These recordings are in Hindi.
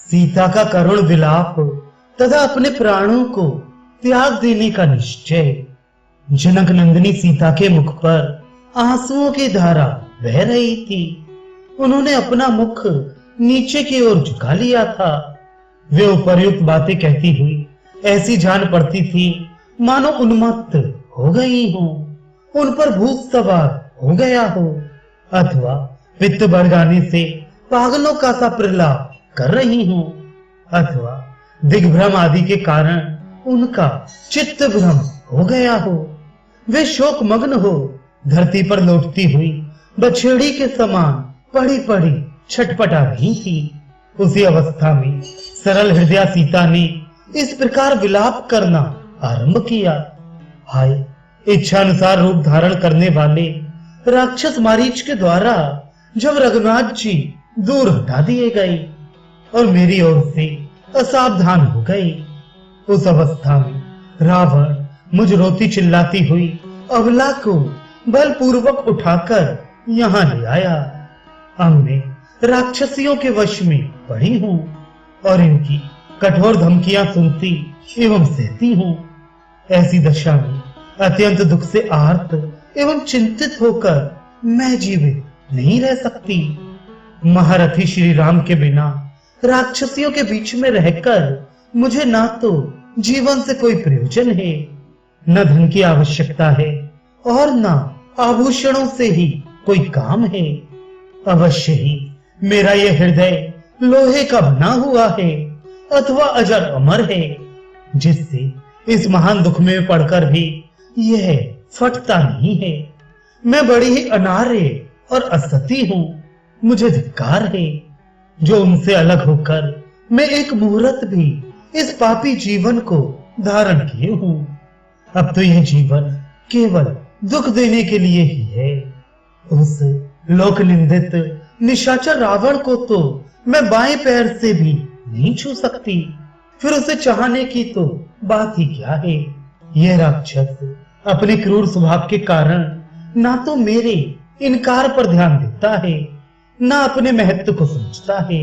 सीता का करुण विलाप तथा अपने प्राणों को त्याग देने का निश्चय। जनक नंदिनी सीता के मुख पर आंसुओं की धारा बह रही थी। उन्होंने अपना मुख नीचे की ओर झुका लिया था। वे उपर्युक्त बातें कहती हुई ऐसी जान पड़ती थी मानो उन्मत्त हो गई हो, उन पर भूत सवार हो गया हो, अथवा पित्त बढ़ जाने से पागलों का सा प्रलाप कर रही हूं, अथवा दिग्भ्रम आदि के कारण उनका चित्त भ्रम हो गया हो। वे शोक मग्न हो धरती पर लौटती हुई बछेड़ी के समान पड़ी पड़ी छटपटा रही थी। उसी अवस्था में सरल हृदय सीता ने इस प्रकार विलाप करना आरंभ किया। हाय, इच्छा अनुसार रूप धारण करने वाले राक्षस मारीच के द्वारा जब रघुनाथ जी दूर हटा दिए गए और मेरी ओर से असावधान हो गए, उस अवस्था में रावण मुझ रोती चिल्लाती हुई अबला को बलपूर्वक उठाकर यहाँ ले आया। अब मैं राक्षसियों के वश में पड़ी हूँ और इनकी कठोर धमकियां सुनती एवं सहती हूँ। ऐसी दशा में अत्यंत दुख से आर्त एवं चिंतित होकर मैं जीवित नहीं रह सकती। महारथी श्री राम के बिना राक्षसियों के बीच में रहकर मुझे ना तो जीवन से कोई प्रयोजन है, न धन की आवश्यकता है और न आभूषणों से ही कोई काम है। अवश्य ही मेरा यह हृदय लोहे का बना हुआ है अथवा अजर अमर है, जिससे इस महान दुख में पड़कर भी यह फटता नहीं है। मैं बड़ी ही अनार्य और असती हूँ। मुझे धिक्कार है जो उनसे अलग होकर मैं एक मुहूर्त भी इस पापी जीवन को धारण किए हूँ। अब तो यह जीवन केवल दुख देने के लिए ही है। उस लोक निंदित निशाचर रावण को तो मैं बाएं पैर से भी नहीं छू सकती, फिर उसे चाहने की तो बात ही क्या है। यह राक्षस अपने क्रूर स्वभाव के कारण ना तो मेरे इनकार पर ध्यान देता है, ना अपने महत्व को समझता है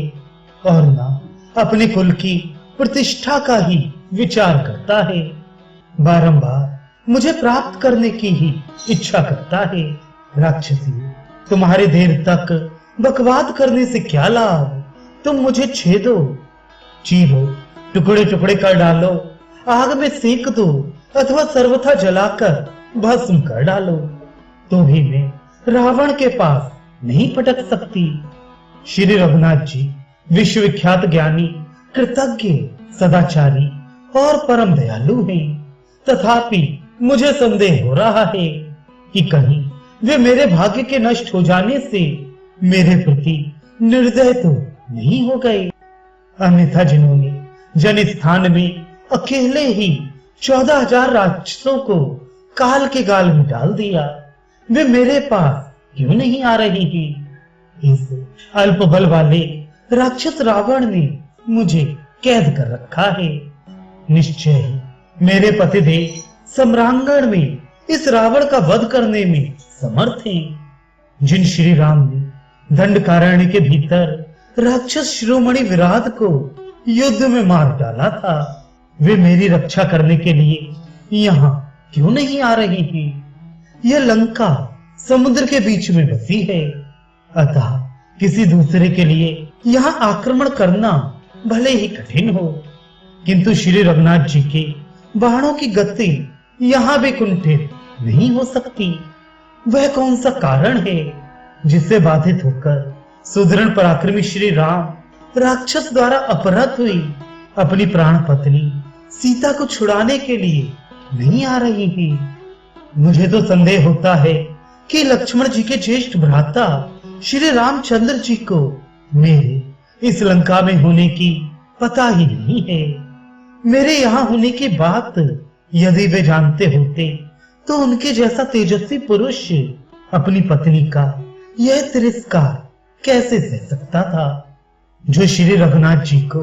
और ना अपने कुल की प्रतिष्ठा का ही विचार करता है। बारंबार मुझे प्राप्त करने की ही इच्छा करता है। राक्षसी, तुम्हारे देर तक बकवाद करने से क्या लाभ? तुम मुझे छेदो, चीरो, टुकड़े टुकड़े कर डालो, आग में सेक दो अथवा सर्वथा जलाकर भस्म कर डालो, तो भी मैं रावण के पास नहीं पटक सकती। श्री रघुनाथ जी विश्वविख्यात ज्ञानी, कृतज्ञ, सदाचारी और परम दयालु हैं। तथापि मुझे संदेह हो रहा है कि कहीं वे मेरे भाग्य के नष्ट हो जाने से मेरे प्रति निर्दय तो नहीं हो गए। अन्यथा जिन्होंने जन स्थान में अकेले ही 14,000 राक्षसों को काल के गाल में डाल दिया, वे मेरे पास क्यों नहीं आ रही थी? इस अल्प बल वाले राक्षस रावण ने मुझे कैद कर रखा है। निश्चय ही मेरे पतिदेव सम्रांगण में इस रावण का वध करने में समर्थ हैं। जिन श्री राम ने दंडकारण्य के भीतर राक्षस शिरोमणि विराट को युद्ध में मार डाला था, वे मेरी रक्षा करने के लिए यहाँ क्यों नहीं आ रही थी? यह लंका समुद्र के बीच में बसी है, अतः किसी दूसरे के लिए यहाँ आक्रमण करना भले ही कठिन हो, किंतु श्री रघुनाथ जी के बाणों की गति यहाँ भी कुंठित नहीं हो सकती। वह कौन सा कारण है जिससे बाधित होकर सुदृढ़ पराक्रमी श्री राम राक्षस द्वारा अपहृत हुई अपनी प्राण पत्नी सीता को छुड़ाने के लिए नहीं आ रही थी? मुझे तो संदेह होता है कि लक्ष्मण जी के ज्येष्ठ भ्राता श्री रामचंद्र जी को मेरे इस लंका में होने की पता ही नहीं है। मेरे यहाँ होने की बात यदि वे जानते होते तो उनके जैसा तेजस्वी पुरुष अपनी पत्नी का यह तिरस्कार कैसे सह सकता था, जो श्री रघुनाथ जी को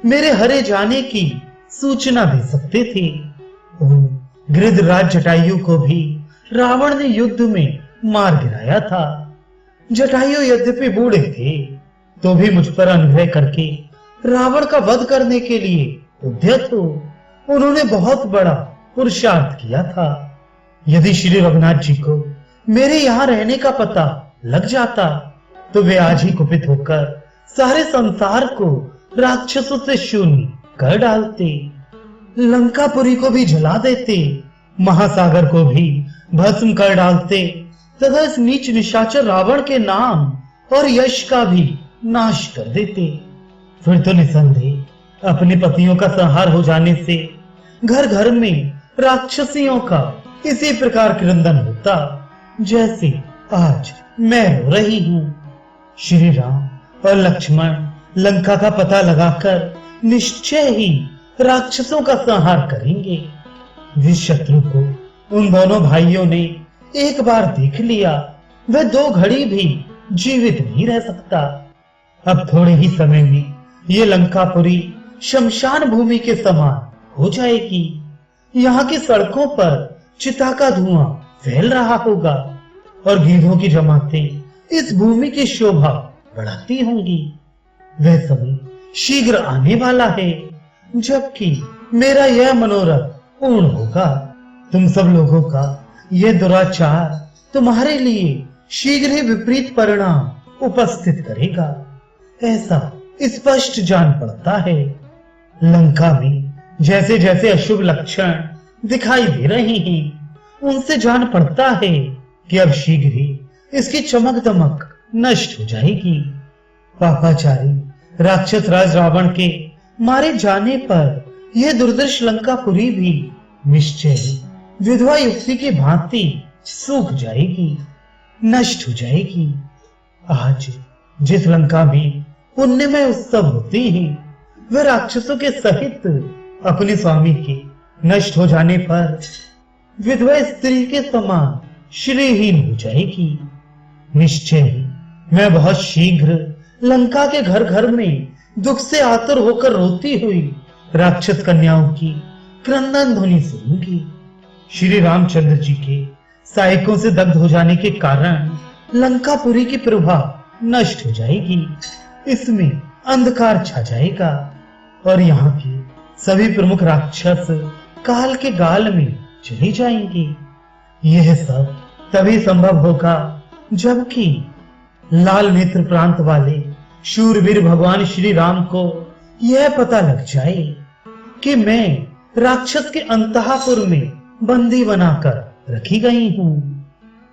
मेरे हरे जाने की सूचना दे सकते थे। गृधराज जटायु को भी रावण ने युद्ध में मार गिराया था। जटायु यद्यपि बूढ़े थे तो भी मुझ पर अनुग्रह करके रावण का वध करने के लिए उद्यत हो। उन्होंने बहुत बड़ा पुरुषार्थ किया था। यदि श्री रघुनाथ जी को मेरे यहाँ रहने का पता लग जाता तो वे आज ही कुपित होकर सारे संसार को राक्षसों से शून्य कर डालते, लंकापुरी को भी जला देते, महासागर को भी भस्म कर डालते तथा इस नीच निशाचर रावण के नाम और यश का भी नाश कर देते। फिर तो निसंदेह अपने पतियों का संहार हो जाने से घर घर में राक्षसियों का इसी प्रकार क्रंदन होता जैसे आज मैं रो रही हूँ। श्री राम और लक्ष्मण लंका का पता लगाकर निश्चय ही राक्षसों का संहार करेंगे। जिस शत्रु को उन दोनों भाइयों ने एक बार देख लिया वह 2 घड़ी भी जीवित नहीं रह सकता। अब थोड़े ही समय में ये लंकापुरी शमशान भूमि के समान हो जाएगी। यहाँ की सड़कों पर चिता का धुआं फैल रहा होगा और गीधों की जमातें इस भूमि की शोभा बढ़ाती होंगी। वह समय शीघ्र आने वाला है जबकि मेरा यह मनोरथ पूर्ण होगा। तुम सब लोगों का यह दुराचार तुम्हारे लिए शीघ्र ही विपरीत परिणाम उपस्थित करेगा, ऐसा स्पष्ट जान पड़ता है। लंका में जैसे जैसे अशुभ लक्षण दिखाई दे रहे हैं उनसे जान पड़ता है कि अब शीघ्र ही इसकी चमक दमक नष्ट हो जाएगी। पापाचारी राक्षस राज रावण के मारे जाने पर यह दुर्दर्श लंकापुरी भी निश्चय विधवा युक्ति की भांति सूख जाएगी, नष्ट हो जाएगी। आज जिस लंका में पुण्यमय उत्सव होते हैं वह राक्षसों के सहित अपने स्वामी के नष्ट हो जाने पर विधवा स्त्री के समान श्रीहीन हो जाएगी। निश्चय ही मैं बहुत शीघ्र लंका के घर घर में दुख से आतुर होकर रोती हुई राक्षस कन्याओं की क्रंदन ध्वनि सुनूंगी। श्री रामचंद्र जी के सहायकों से दग्ध हो जाने के कारण लंकापुरी की प्रभा नष्ट हो जाएगी, इसमें अंधकार छा जाएगा और यहाँ के सभी प्रमुख राक्षस काल के गाल में चले जाएंगे। यह सब तभी संभव होगा जबकि लाल नेत्र प्रांत वाले शूरवीर भगवान श्री राम को यह पता लग जाए कि मैं राक्षस के अंतःपुर में बंदी बनाकर रखी गई हूँ।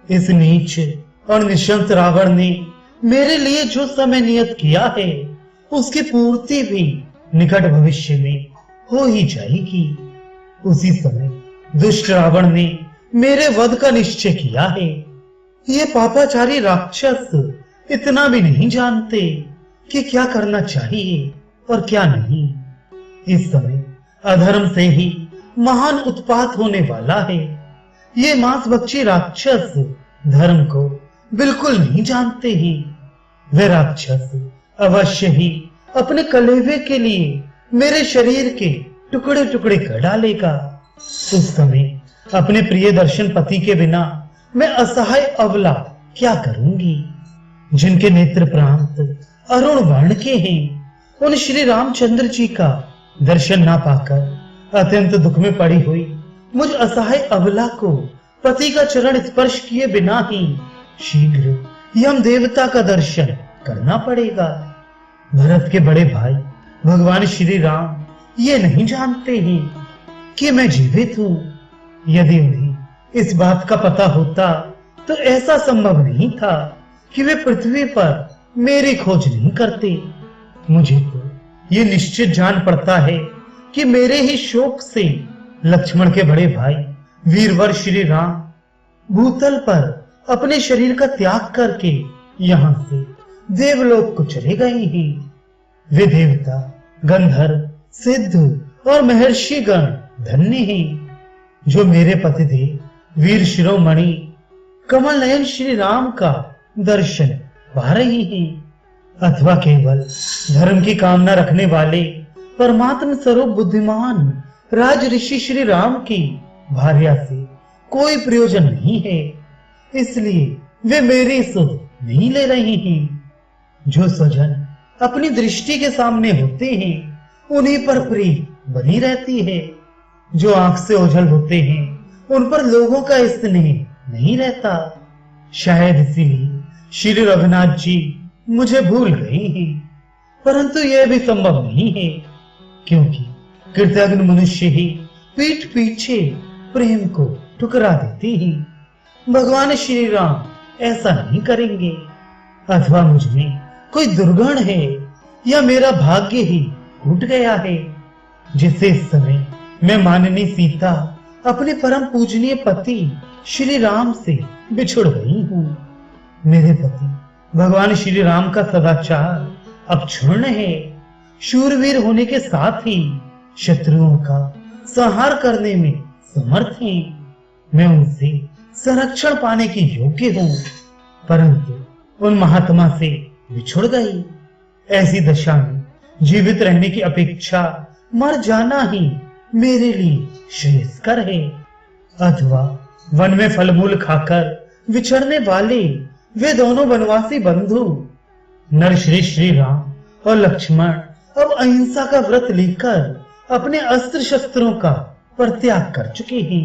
इस नीच और निशंस रावण ने मेरे लिए जो समय नियत किया है उसकी पूर्ति भी निकट भविष्य में हो ही जाएगी। उसी समय दुष्ट रावण ने मेरे वध का निश्चय किया है। ये पापाचारी राक्षस इतना भी नहीं जानते कि क्या करना चाहिए और क्या नहीं। इस समय अधर्म से ही महान उत्पात होने वाला है। ये मांसभक्षी राक्षस धर्म को बिल्कुल नहीं जानते ही। वह राक्षस अवश्य ही अपने कलेवे के लिए मेरे शरीर के टुकड़े टुकड़े कर डालेगा। उस समय अपने प्रिय दर्शन पति के बिना मैं असहाय अबला क्या करूंगी। जिनके नेत्र प्रांत अरुण वर्ण के हैं उन श्री रामचंद्र जी का दर्शन ना पाकर अत्यंत दुख में पड़ी हुई मुझ असहाय अबला को पति का चरण स्पर्श किए बिना ही शीघ्र यम देवता का दर्शन करना पड़ेगा। भरत के बड़े भाई भगवान श्री राम ये नहीं जानते हैं कि मैं जीवित हूँ। यदि उन्हें इस बात का पता होता तो ऐसा संभव नहीं था कि वे पृथ्वी पर मेरी खोज नहीं करते। मुझे तो ये निश्चित जान पड़ता है कि मेरे ही शोक से लक्ष्मण के बड़े भाई वीरवर श्री राम भूतल पर अपने शरीर का त्याग करके यहाँ से देवलोक को चले गए हैं। वे देवता गंधर्व सिद्ध और महर्षि गण धन्य हैं जो मेरे पतिदेव वीर शिरोमणि कमल नयन श्री राम का दर्शन पा रही हैं। अथवा केवल धर्म की कामना रखने वाले परमात्म स्वरूप बुद्धिमान राज ऋषि श्री राम की भार्या से कोई प्रयोजन नहीं है, इसलिए वे मेरी सुध नहीं ले रही हैं। जो स्वजन अपनी दृष्टि के सामने होते हैं उन्हीं पर प्रीत बनी रहती है। जो आंख से ओझल होते हैं उन पर लोगों का स्नेह नहीं रहता। शायद इसीलिए श्री रघुनाथ जी मुझे भूल गए हैं, परंतु यह भी संभव नहीं है, क्योंकि कृतज्ञ मनुष्य ही पीठ पीछे प्रेम को ठुकरा देते हैं। भगवान श्री राम ऐसा नहीं करेंगे। अथवा मुझ में कोई दुर्गुण है या मेरा भाग्य ही टूट गया है, जिससे इस समय मैं माननीय सीता अपने परम पूजनीय पति श्री राम से बिछुड़ गई हूँ। मेरे पति भगवान श्री राम का सदाचार अब क्षुण्ण है। शूरवीर होने के साथ ही शत्रुओं का संहार करने में समर्थ हैं। मैं उनसे संरक्षण पाने की योग्य हूँ, परंतु उन महात्मा से बिछुड़ गई। ऐसी दशा में जीवित रहने की अपेक्षा मर जाना ही मेरे लिए श्रेयस्कर है। अथवा वन में फल मूल खाकर विचरने वाले वे दोनों वनवासी बंधु नरश्री श्री राम और लक्ष्मण अब अहिंसा का व्रत लेकर अपने अस्त्र शस्त्रों का परित्याग कर चुके हैं।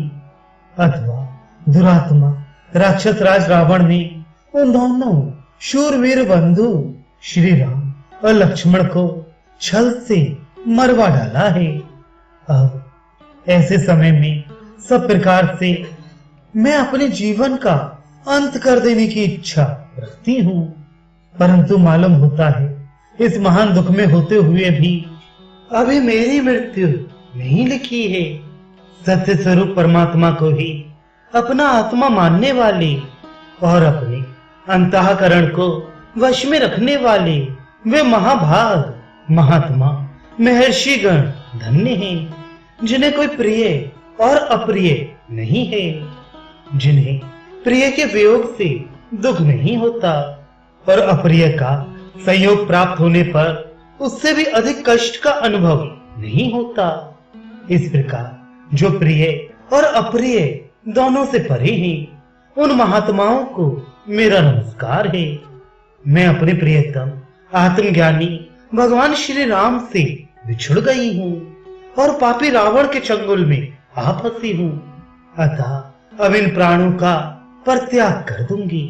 अथवा दुरात्मा राक्षस राज रावण ने उन दोनों शूरवीर बंधु श्री राम और लक्ष्मण को छल से मरवा डाला है। अब ऐसे समय में सब प्रकार से मैं अपने जीवन का अंत कर देने की इच्छा रखती हूँ, परंतु मालूम होता है इस महान दुख में होते हुए भी अभी मेरी मृत्यु नहीं लिखी है। सत्य स्वरूप परमात्मा को ही अपना आत्मा मानने वाले और अपने अंतःकरण को वश में रखने वाले वे महाभाग महात्मा महर्षिगण धन्य हैं, जिन्हें कोई प्रिय और अप्रिय नहीं है, जिन्हें प्रिय के वियोग से दुख नहीं होता और अप्रिय का संयोग प्राप्त होने पर उससे भी अधिक कष्ट का अनुभव नहीं होता। इस प्रकार जो प्रिय और अप्रिय दोनों से परे हैं, उन महात्माओं को मेरा नमस्कार है। मैं अपने प्रियतम आत्मज्ञानी भगवान श्री राम से बिछुड़ गई हूँ और पापी रावण के चंगुल में आ फंसी हूँ। अतः अब इन प्राणों का परित्याग कर दूंगी।